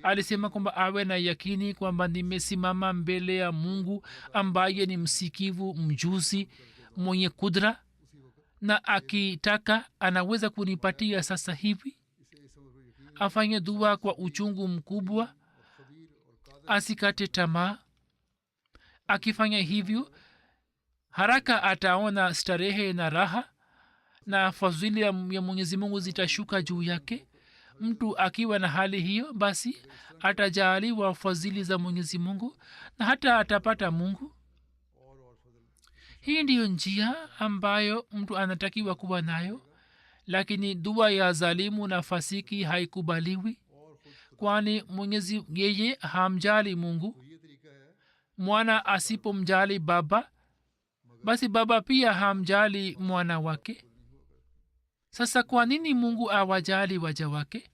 alisema kwamba awe na yakini kwamba nimesimama mbele ya mungu ambaye ni msikivu, mjuzi, mwenye kudra, na akitaka anaweza kunipatia sasa hivi. afanye dua kwa uchungu mkubwa, asikate tamaa. akifanya hivyo haraka ataona starehe na raha, na fadhili ya mwenyezi mungu zitashuka juu yake. mtu akiwa na hali hiyo basi atajaaliwa fadhili za mwenyezi mungu na hata atapata mungu. hii ndiyo njia ambayo mtu anatakiwa kuwa nayo. lakini dua ya zalimu na fasiki haikubaliwi, kwani mwenyezi yeye hamjali mungu. mwana asipomjali baba, basi baba pia hamjali mwana wake. sasa kwa nini mungu awajali waja wake?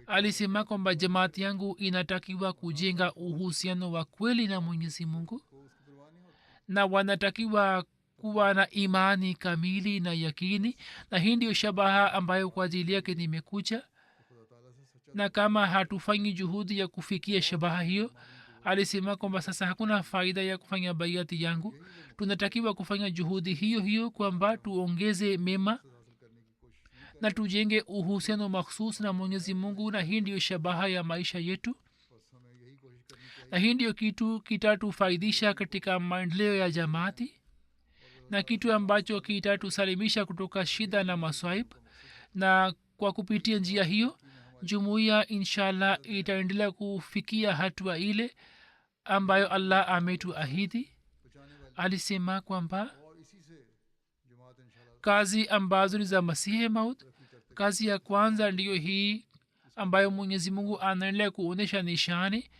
alisema kwamba jamaati yangu inatakiwa kujenga uhusiano wa kweli na mwenyezi mungu, na wanatakiwa kuwa na imani kamili na yakini, na hii ndio shabaha ambayo kwa ajili yake nimekuja. na kama hatufanyi juhudi ya kufikia shabaha hiyo, alisema kwamba sasa hakuna faida ya kufanya baiati yangu. tunatakiwa kufanya juhudi hiyo kwamba tuongeze mema na tujenge uhusiano makhsus na mwenyezi mungu, na hii ndiyo shabaha ya maisha yetu, na hii ndiyo kitu kitatufaidisha katika maendeleo ya jamaati, na kitu ambacho kitatusalimisha kutoka shida na maswaib. na kwa kupitia njia hiyo jumuiya inshallah itaendelea kufikia hatua ile ambayo allah ametuahidi. alisema kwamba kazi ambazo ni za masihi maut, kazi ya kwanza ndiyo hii ambayo mwenyezi mungu anaendelea kuonyesha nishani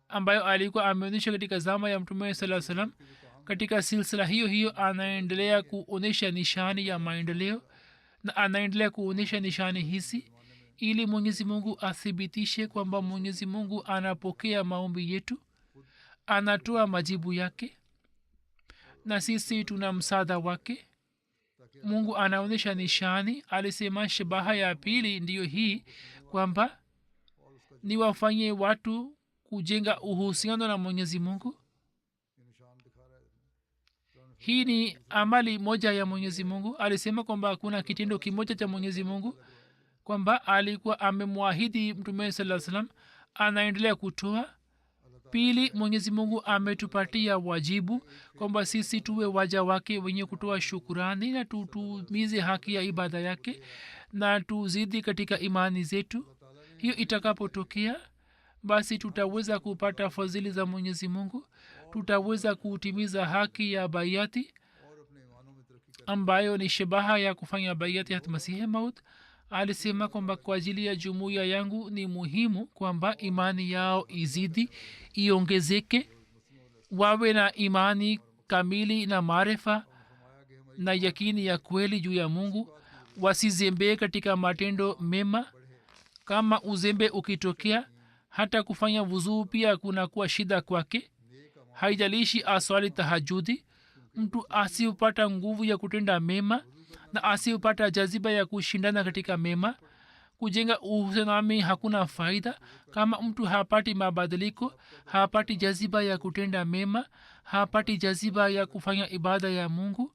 ambayo alikuwa ameonyesha katika zama ya mtume saa salam katika silsila hiyo hiyo anaendelea kuonyesha nishani ya maendeleo na anaendelea kuonyesha nishani hizi ili mwenyezi mungu athibitishe kwamba mwenyezi mungu anapokea maombi yetu anatoa majibu yake na sisi tuna msaada wake. Mungu anaonyesha nishani. Alisema shabaha ya pili ndiyo hii kwamba ni wafanye watu kujenga uhusiano na mwenyezi mungu. Hii ni amali moja ya mwenyezi mungu. Alisema kwamba kuna kitendo kimoja cha mwenyezi mungu kwamba alikuwa amemwahidi mtume saa salam anaendelea kutoa. Pili, mwenyezi mungu ametupatia wajibu kwamba sisi tuwe waja wake wenye kutoa shukurani na tutumize haki ya ibada yake na tuzidi katika imani zetu. Hiyo itakapotokea basi tutaweza kupata fadhili za mwenyezi mungu, tutaweza kutimiza haki ya baiati ambayo ni shabaha ya kufanya baiati hata masihi maut. Alisema kwamba kwa ajili ya jumuiya yangu ni muhimu kwamba imani yao izidi iongezeke, wawe na imani kamili na maarifa na yakini ya kweli juu ya mungu, wasizembee katika matendo mema. Kama uzembe ukitokea, hata kufanya wuzuu pia kunakuwa shida kwake. Haijalishi aswali tahajudi, mtu asiupata nguvu ya kutenda mema na asiupata jaziba ya kushindana katika mema, kujenga uhusiano hakuna faida. Kama mtu hapati mabadiliko, hapati jaziba ya kutenda mema, hapati jaziba ya kufanya ibada ya mungu,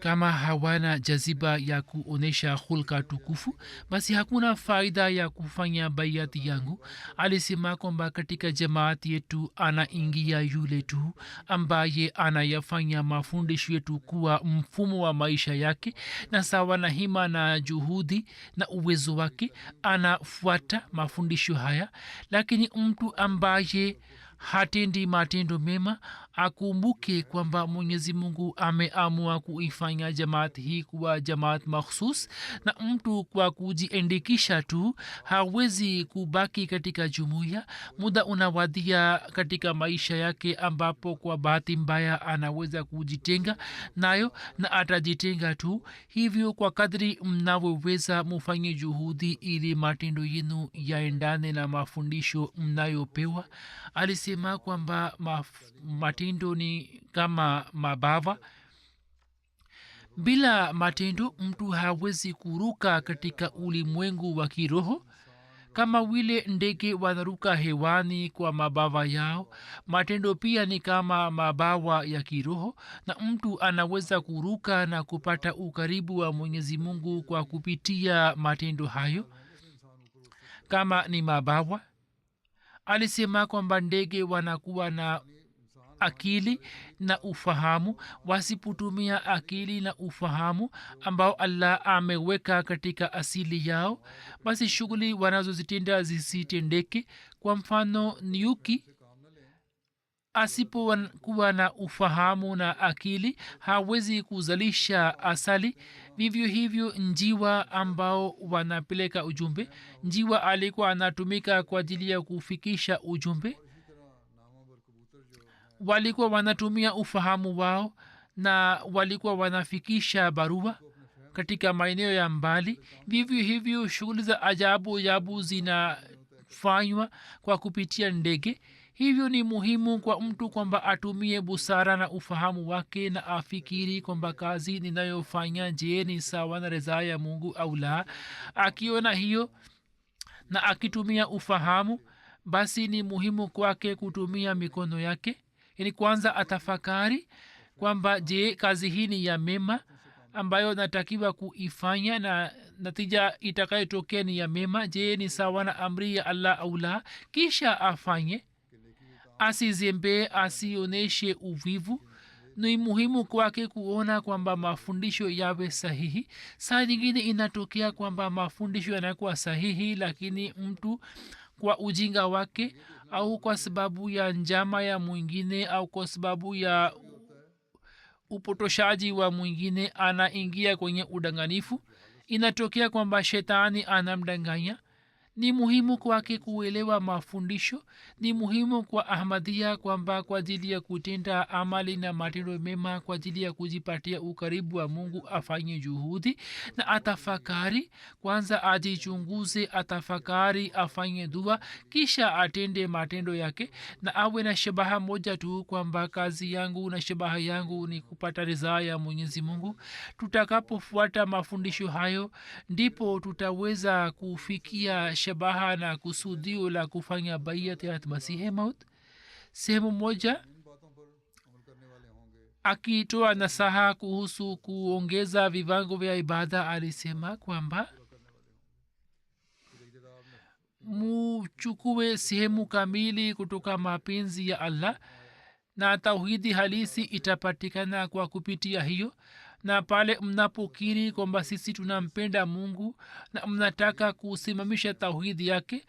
kama hawana jaziba ya kuonesha hulka tukufu, basi hakuna faida ya kufanya baiati yangu. Alisema kwamba katika jamaati yetu anaingia yule tu ambaye anayafanya mafundisho yetu kuwa mfumo wa maisha yake, na sawa na hima na juhudi na uwezo wake anafuata mafundisho haya. Lakini mtu ambaye hatendi matendo mema akumbuke kwamba mwenyezi mungu ameamua kuifanya jamaat hii kuwa jamaat makhsus, na mtu kwa kujiandikisha tu hawezi kubaki katika jumuiya. Muda unawadia katika maisha yake ambapo kwa bahati mbaya anaweza kujitenga nayo na atajitenga tu. Hivyo kwa kadri mnavyoweza mufanye juhudi ili matendo yenu yaendane na mafundisho mnayopewa. Alisema kwamba matendo ni kama mabawa. Bila matendo mtu hawezi kuruka katika ulimwengu wa kiroho. Kama vile ndege wanaruka hewani kwa mabawa yao, matendo pia ni kama mabawa ya kiroho, na mtu anaweza kuruka na kupata ukaribu wa mwenyezi mungu kwa kupitia matendo hayo kama ni mabawa. Alisema kwamba ndege wanakuwa na akili na ufahamu. Wasipotumia akili na ufahamu ambao allah ameweka katika asili yao, basi shughuli wanazozitenda zisitendeke. Kwa mfano, nyuki asipokuwa na ufahamu na akili hawezi kuzalisha asali. Vivyo hivyo njiwa ambao wanapeleka ujumbe, njiwa alikuwa anatumika kwa ajili ya kufikisha ujumbe, walikuwa wanatumia ufahamu wao na walikuwa wanafikisha barua katika maeneo ya mbali. Vivyo hivyo shughuli za ajabu zinafanywa kwa kupitia ndege. Hivyo ni muhimu kwa mtu kwamba atumie busara na ufahamu wake na afikiri kwamba kazi ninayofanya je ni sawa na ridhaa ya mungu au la. Akiona hiyo na akitumia ufahamu, basi ni muhimu kwake kutumia mikono yake. Yani kwanza atafakari kwamba je, kazi hii ni ya mema ambayo natakiwa kuifanya na natija itakayotokea ni ya mema, je ni sawa na amri ya allah au la. Kisha afanye, asizembe, asioneshe uvivu. Ni muhimu kwake kuona kwamba mafundisho yawe sahihi. Saa nyingine inatokea kwamba mafundisho yanakuwa sahihi, lakini mtu kwa ujinga wake au kwa sababu ya njama ya mwingine au kwa sababu ya upotoshaji wa mwingine anaingia kwenye udanganifu. Inatokea kwamba shetani anamdanganya ni muhimu kwake kuelewa mafundisho. Ni muhimu kwa ahmadia kwamba kwa ajili ya kutenda amali na matendo mema kwa ajili ya kujipatia ukaribu wa mungu afanye juhudi na atafakari kwanza, ajichunguze, atafakari, afanye dua, kisha atende matendo yake na awe na shabaha moja tu kwamba kazi yangu na shabaha yangu ni kupata ridhaa ya mwenyezi mungu. Tutakapofuata mafundisho hayo ndipo tutaweza kufikia shabaha na kusudio la kufanya baiyat ya masihi maut. Sehemu moja akitoa nasaha kuhusu kuongeza viwango vya ibada alisema kwamba muchukue sehemu kamili kutoka mapenzi ya allah na tauhidi halisi itapatikana kwa kupitia hiyo. Na pale mnapokiri kwamba sisi tunampenda mungu na mnataka kusimamisha tauhidi yake,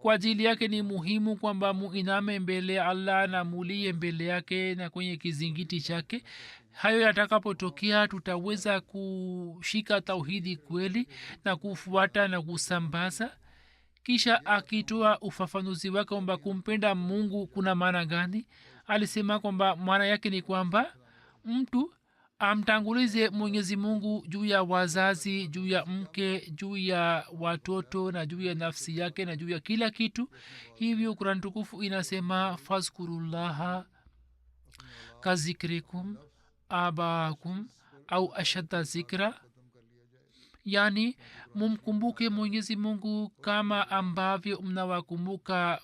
kwa ajili yake ni muhimu kwamba muiname mbele ya allah na mulie mbele yake na kwenye kizingiti chake. Hayo yatakapotokea tutaweza kushika tauhidi kweli na kufuata na kusambaza. Kisha akitoa ufafanuzi wake kwamba kumpenda mungu kuna maana gani, alisema kwamba maana yake ni kwamba mtu amtangulize mwenyezi mungu juu ya wazazi, juu ya mke, juu ya watoto na juu ya nafsi yake na juu ya kila kitu. Hivyo Qur'an tukufu inasema fazkurullaha kazikrikum abaakum au ashadda zikra, yani mumkumbuke mwenyezi mungu kama ambavyo mnawakumbuka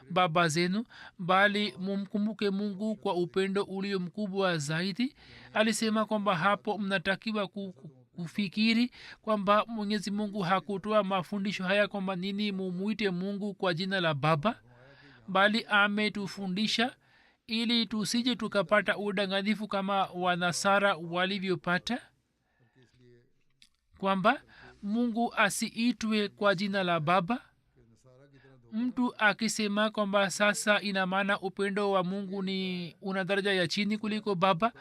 baba zenu, bali mumkumbuke mungu kwa upendo ulio mkubwa zaidi. Alisema kwamba hapo mnatakiwa kufikiri kwamba mwenyezi mungu hakutoa mafundisho haya kwamba nini mumuite mungu kwa jina la baba, bali ametufundisha ili tusije tukapata udanganyifu kama wanasara walivyopata, kwamba mungu asiitwe kwa jina la baba. Mtu akisema kwamba sasa ina maana upendo wa mungu ni una daraja ya chini kuliko baba,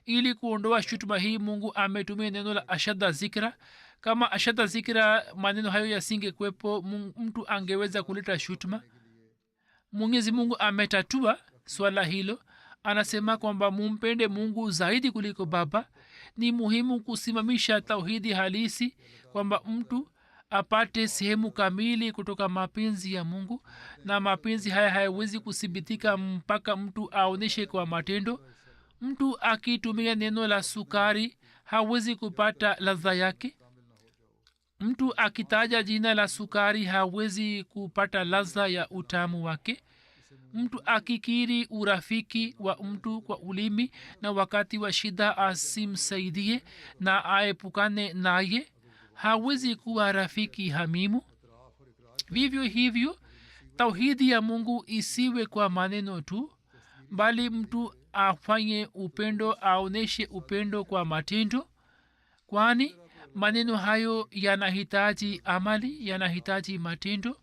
ili kuondoa shutuma hii mungu ametumia neno la ashadda zikra. Kama ashadda zikra maneno hayo yasingekuwepo, mtu angeweza kuleta shutuma. Mwenyezi mungu ametatua swala hilo, anasema kwamba mumpende mungu zaidi kuliko baba. Ni muhimu kusimamisha tauhidi halisi kwamba mtu apate sehemu kamili kutoka mapenzi ya mungu, na mapenzi haya hayawezi kuthibitika mpaka mtu aoneshe kwa matendo. Mtu akitumia neno la sukari hawezi kupata ladha yake. Mtu akitaja jina la sukari hawezi kupata ladha ya utamu wake. Mtu akikiri urafiki wa mtu kwa ulimi na wakati wa shida asimsaidie na aepukane naye, hawezi kuwa rafiki hamimu. Vivyo hivyo tauhidi ya mungu isiwe kwa maneno tu, bali mtu afanye upendo, aoneshe upendo kwa matendo, kwani maneno hayo yanahitaji amali, yanahitaji matendo.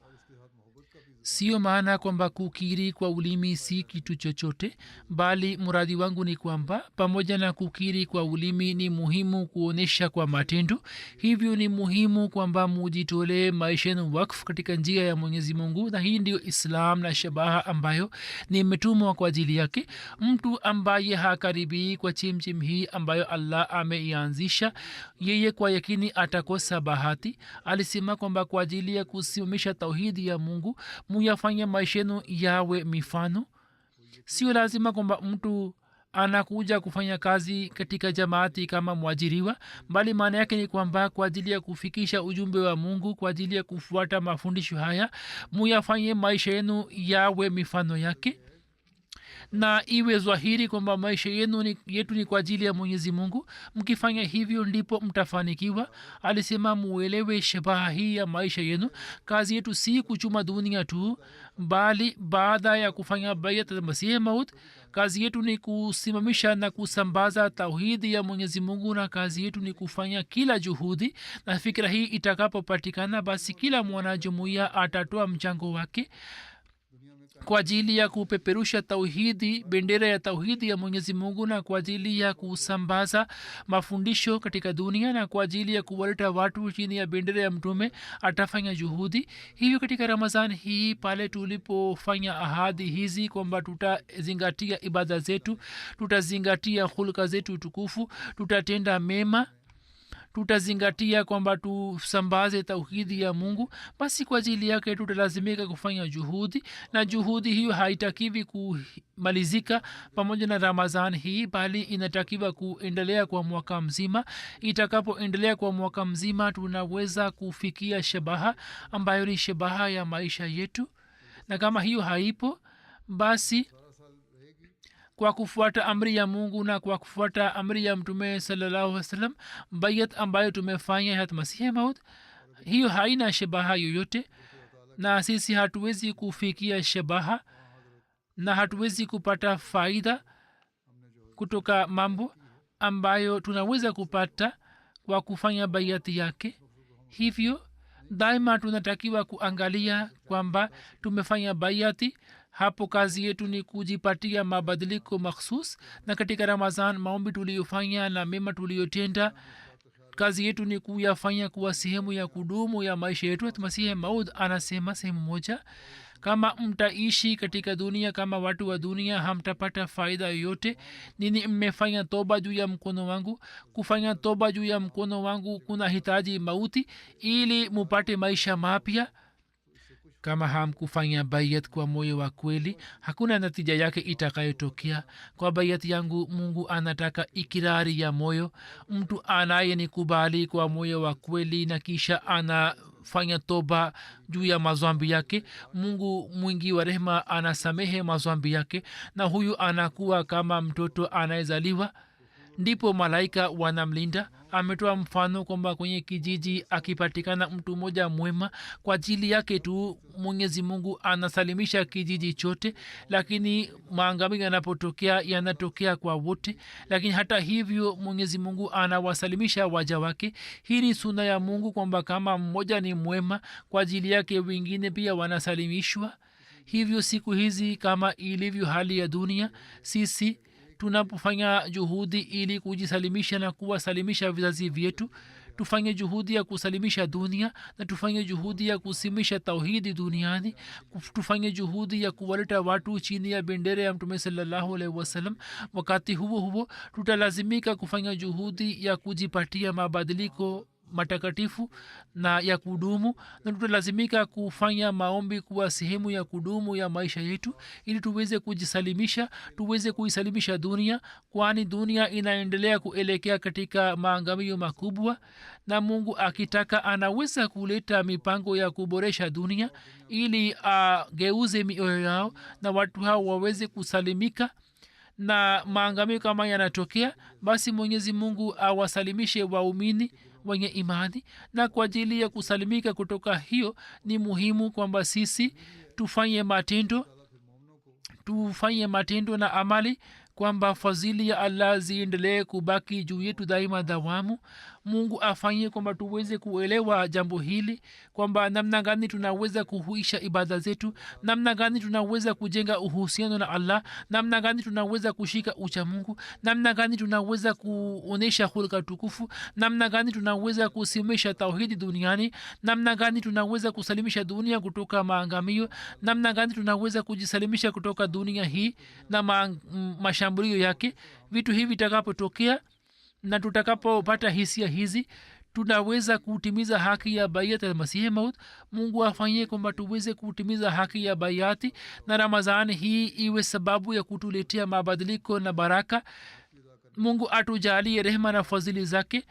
Sio maana kwamba kukiri kwa ulimi si kitu chochote, bali muradi wangu ni kwamba pamoja na kukiri kwa ulimi ni muhimu kuonesha kwa matendo. Hivyo ni muhimu kwamba mujitolee maisha yenu wakfu katika njia ya mwenyezi mungu, na hii ndio islam na shabaha ambayo nimetumwa kwa ajili yake. Mtu ambaye hakaribii kwa chimchim hii ambayo allah ameianzisha, yeye kwa yakini atakosa bahati. Alisema kwamba kwa ajili ya kusimamisha tauhidi ya mungu muyafanya maisha yenu yawe mifano. Sio lazima kwamba mtu anakuja kufanya kazi katika jamaati kama mwajiriwa, bali maana yake ni kwamba kwa ajili ya kufikisha ujumbe wa mungu, kwa ajili ya kufuata mafundisho haya, muyafanye maisha yenu yawe mifano yake, na iwe zwahiri kwamba maisha yetu ni kwa ajili ya mwenyezi mungu. Mkifanya hivyo ndipo mtafanikiwa. Alisema muelewe shabaha hii ya maisha yenu. Kazi yetu si kuchuma dunia tu, bali baada ya kufanya bayat masihi maut, kazi yetu ni kusimamisha na kusambaza tauhidi ya mwenyezi mungu, na kazi yetu ni kufanya kila juhudi. Na fikira hii itakapopatikana, basi kila mwanajumuiya atatoa mchango wake kwa ajili ya kupeperusha tauhidi, bendera ya tauhidi ya mwenyezi mungu, na kwa ajili ya kusambaza mafundisho katika dunia, na kwa ajili ya kuwaleta watu chini ya bendera ya mtume, atafanya juhudi. Hivyo katika ramazan hii pale tulipofanya ahadi hizi kwamba tutazingatia ibada zetu, tutazingatia hulka zetu tukufu, tutatenda mema, tutazingatia kwamba tusambaze tauhidi ya mungu, basi kwa ajili yake tutalazimika kufanya juhudi, na juhudi hiyo haitakiwi kumalizika pamoja na ramazan hii, bali inatakiwa kuendelea kwa mwaka mzima. Itakapoendelea kwa mwaka mzima, tunaweza kufikia shabaha ambayo ni shabaha ya maisha yetu, na kama hiyo haipo, basi kwa kufuata amri ya mungu na kwa kufuata amri ya mtume sallallahu alaihi wasallam, bayat ambayo tumefanya hat masihi maud, hiyo haina shabaha yoyote, na sisi hatuwezi kufikia shabaha na hatuwezi kupata faida kutoka mambo ambayo tunaweza kupata kwa kufanya bayati yake. Hivyo daima tunatakiwa kuangalia kwamba tumefanya bayati, hapo kazi yetu ni kujipatia mabadiliko makhsus, na katika ramazan maombi tuliyofanya na mema tuliyotenda, kazi yetu ni kuyafanya kuwa sehemu ya kudumu ya maisha yetu. Masihi maud anasema sehemu moja, kama mtaishi katika dunia kama watu wa dunia, hamtapata faida yoyote. Nini mmefanya toba juu ya mkono wangu? Kufanya toba juu ya mkono wangu kuna hitaji mauti ili mupate maisha mapya. Kama hamkufanya bayat kwa moyo wa kweli, hakuna natija yake itakayotokea. Kwa bayat yangu mungu anataka ikirari ya moyo, mtu anayenikubali kwa moyo wa kweli na kisha anafanya toba juu ya mazambi yake. Mungu mwingi wa rehema anasamehe mazambi yake, na huyu anakuwa kama mtoto anayezaliwa, ndipo malaika wanamlinda. Ametoa mfano kwamba kwenye kijiji akipatikana mtu mmoja mwema, kwa ajili yake tu mwenyezi mungu anasalimisha kijiji chote, lakini maangamizi yanapotokea yanatokea kwa wote. Lakini hata hivyo mwenyezi mungu anawasalimisha waja wake. Hii ni suna ya mungu kwamba kama mmoja ni mwema, kwa ajili yake wengine pia wanasalimishwa. Hivyo siku hizi kama ilivyo hali ya dunia, sisi tunapofanya juhudi ili kujisalimisha na kuwasalimisha vizazi vyetu, tufanye juhudi ya kusalimisha dunia, na tufanye juhudi ya kusimisha tauhidi duniani, tufanye juhudi ya kuwaleta watu chini ya bendera ya mtume sallallahu alaihi wasallam. Wakati huo huo tutalazimika kufanya juhudi ya kujipatia mabadiliko matakatifu na ya kudumu, na tutalazimika kufanya maombi kuwa sehemu ya kudumu ya maisha yetu, ili tuweze kujisalimisha, tuweze kuisalimisha dunia, kwani dunia inaendelea kuelekea katika maangamio makubwa, na mungu akitaka anaweza kuleta mipango ya kuboresha dunia ili ageuze mioyo yao na watu hao waweze kusalimika na maangamio. Kama yanatokea, basi mwenyezi mungu awasalimishe waumini wenye imani, na kwa ajili ya kusalimika kutoka hiyo ni muhimu kwamba sisi tufanye matendo na amali, kwamba fadhili ya allah ziendelee kubaki juu yetu daima dawamu. mungu afanye kwamba tuweze kuelewa jambo hili, kwamba namna gani tunaweza kuhuisha ibada zetu, namna gani tunaweza kujenga uhusiano na allah, namna gani tunaweza kushika ucha mungu, namna gani tunaweza kuonesha hulka tukufu, namna gani tunaweza kusimamisha tauhidi duniani, namna gani tunaweza kusalimisha dunia kutoka maangamio, namna gani tunaweza kujisalimisha kutoka dunia hii na mashambulio yake. Vitu hivi vitakapotokea na tutakapopata hisia hizi, tunaweza kutimiza haki ya bayat ya masihi maud. mungu afanye kwamba tuweze kutimiza haki ya bayati, na ramazani hii iwe sababu ya kutuletea mabadiliko na baraka. mungu atujalie rehema na fadhili zake,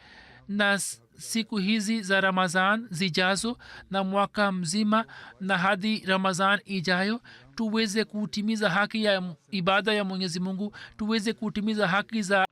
na siku hizi za ramazan zijazo na mwaka mzima na hadi ramazan ijayo tuweze kutimiza haki ya ibada ya mwenyezi mungu, tuweze kutimiza haki za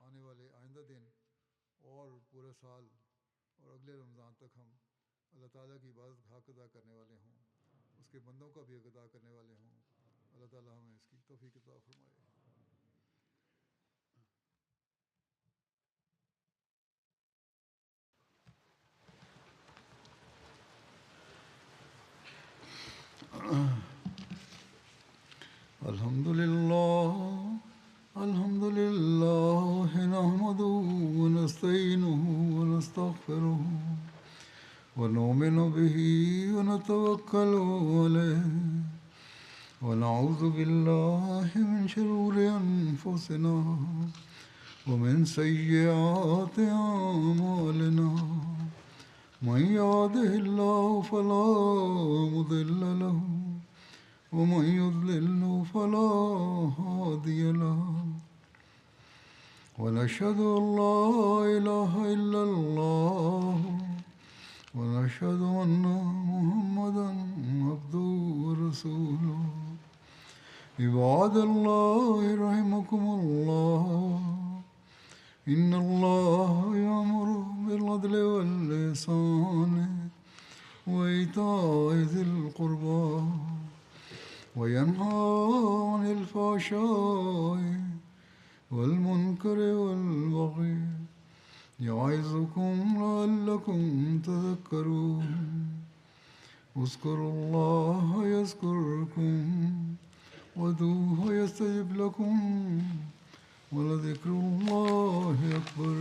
الحمد لله نحمده ونستعينه ونستغفره ونؤمن به ونتوكل عليه ونعوذ بالله من شرور أنفسنا ومن سيئات أعمالنا من يهده الله فلا مضل له ومن يضلل فلا هادي له ونشهد أن لا إله إلا الله ونشهد أن محمدا عبده ورسوله عباد الله رحمكم الله إن الله يأمر بالعدل والإحسان وإيتاء ذي القربى وينهى عن الفحشاء والمنكر والبغي يعظكم لعلكم تذكرون اذكروا الله يذكركم وادعوه يستجب لكم ولذكر الله أكبر